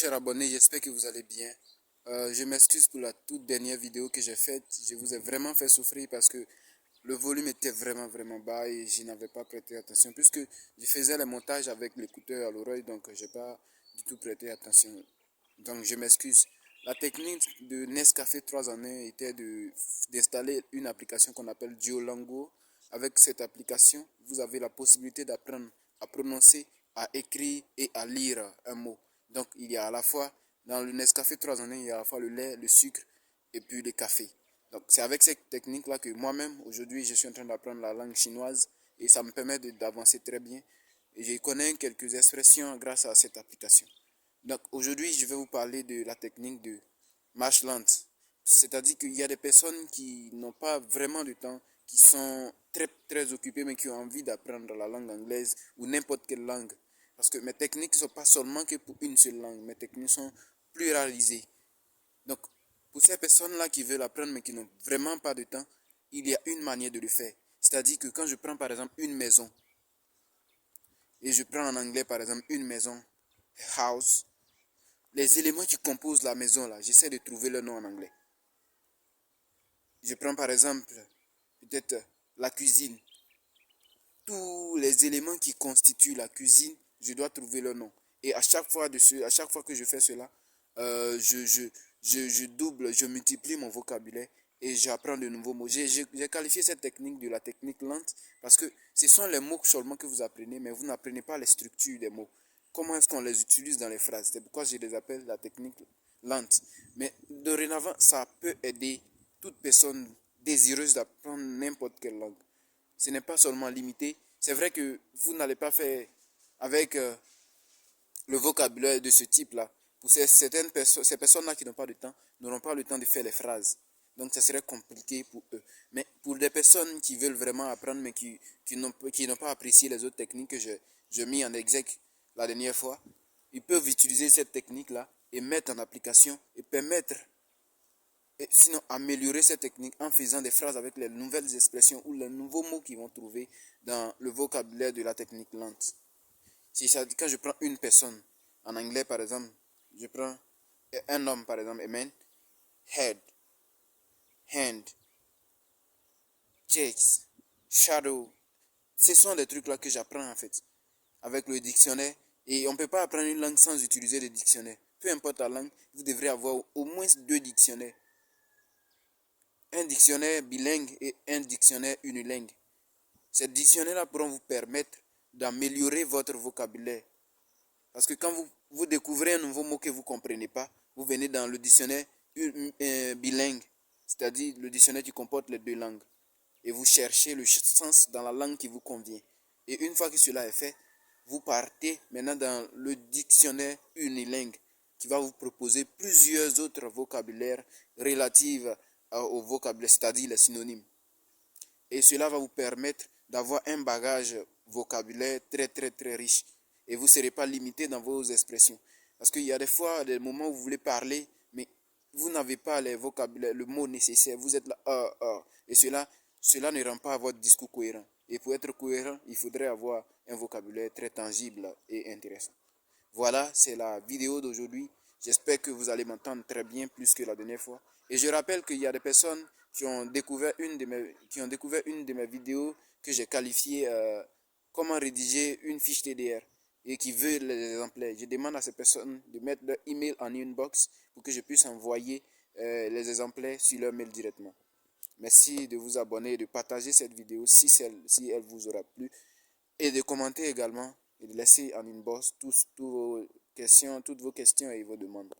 chers abonnés, j'espère que vous allez bien. Je m'excuse pour la toute dernière vidéo que j'ai faite. Je vous ai vraiment fait souffrir parce que le volume était vraiment bas et je n'avais pas prêté attention puisque je faisais le montage avec l'écouteur à l'oreille, donc je n'ai pas du tout prêté attention. Donc je m'excuse. La technique de Nescafé 3 en 1 était d'installer une application qu'on appelle Duolingo. Avec cette application, vous avez la possibilité d'apprendre à prononcer, à écrire et à lire un mot. Donc il y a à la fois, dans le Nescafé 3 en 1, il y a à la fois le lait, le sucre et puis le café. Donc c'est avec cette technique-là que moi-même, aujourd'hui, je suis en train d'apprendre la langue chinoise et ça me permet d'avancer très bien. Et je connais quelques expressions grâce à cette application. Donc aujourd'hui, je vais vous parler de la technique de marche lente. C'est-à-dire qu'il y a des personnes qui n'ont pas vraiment de temps, qui sont très occupées, mais qui ont envie d'apprendre la langue anglaise ou n'importe quelle langue. Parce que mes techniques ne sont pas seulement que pour une seule langue, mes techniques sont pluralisées. Donc, pour ces personnes-là qui veulent apprendre, mais qui n'ont vraiment pas de temps, il y a une manière de le faire. C'est-à-dire que quand je prends par exemple une maison, et je prends en anglais par exemple une maison, house, les éléments qui composent la maison là, j'essaie de trouver le nom en anglais. Je prends par exemple peut-être la cuisine. Tous les éléments qui constituent la cuisine, je dois trouver le nom. Et à chaque fois que je fais cela, je double, je multiplie mon vocabulaire et j'apprends de nouveaux mots. J'ai qualifié cette technique de la technique lente parce que ce sont les mots seulement que vous apprenez, mais vous n'apprenez pas les structures des mots. Comment est-ce qu'on les utilise dans les phrases? C'est pourquoi je les appelle la technique lente. Mais dorénavant, ça peut aider toute personne désireuse d'apprendre n'importe quelle langue. Ce n'est pas seulement limité. C'est vrai que vous n'allez pas faire avec le vocabulaire de ce type-là. Pour certaines personnes, ces personnes-là qui n'ont pas de temps, n'auront pas le temps de faire les phrases. Donc, ça serait compliqué pour eux. Mais pour des personnes qui veulent vraiment apprendre, mais qui n'ont pas apprécié les autres techniques que j'ai mis en exergue la dernière fois, ils peuvent utiliser cette technique-là et mettre en application et permettre, et sinon améliorer cette technique en faisant des phrases avec les nouvelles expressions ou les nouveaux mots qu'ils vont trouver dans le vocabulaire de la technique lente. Si ça, quand je prends une personne, en anglais par exemple, je prends un homme par exemple, a man, head, hand, chest, shadow. Ce sont des trucs là que j'apprends en fait, avec le dictionnaire. Et on ne peut pas apprendre une langue sans utiliser le dictionnaire. Peu importe la langue, vous devrez avoir au moins deux dictionnaires. Un dictionnaire bilingue et un dictionnaire unilingue. Ces dictionnaires-là pourront vous permettre d'améliorer votre vocabulaire. Parce que quand vous découvrez un nouveau mot que vous ne comprenez pas, vous venez dans le dictionnaire bilingue, c'est-à-dire le dictionnaire qui comporte les deux langues. Et vous cherchez le sens dans la langue qui vous convient. Et une fois que cela est fait, vous partez maintenant dans le dictionnaire unilingue qui va vous proposer plusieurs autres vocabulaires relatifs au vocabulaire, c'est-à-dire les synonymes. Et cela va vous permettre d'avoir un bagage vocabulaire très riche. Et vous ne serez pas limité dans vos expressions. Parce qu'il y a des fois, des moments où vous voulez parler, mais vous n'avez pas les vocabulaires, le mot nécessaire. Vous êtes là, et cela ne rend pas votre discours cohérent. Et pour être cohérent, il faudrait avoir un vocabulaire très tangible et intéressant. Voilà, c'est la vidéo d'aujourd'hui. J'espère que vous allez m'entendre très bien, plus que la dernière fois. Et je rappelle qu'il y a des personnes qui ont découvert une de mes vidéos que j'ai qualifiée comment rédiger une fiche TDR et qui veulent les exemplaires. Je demande à ces personnes de mettre leur email en inbox pour que je puisse envoyer les exemplaires sur leur mail directement. Merci de vous abonner et de partager cette vidéo si elle vous aura plu et de commenter également et de laisser en inbox toutes vos questions et vos demandes.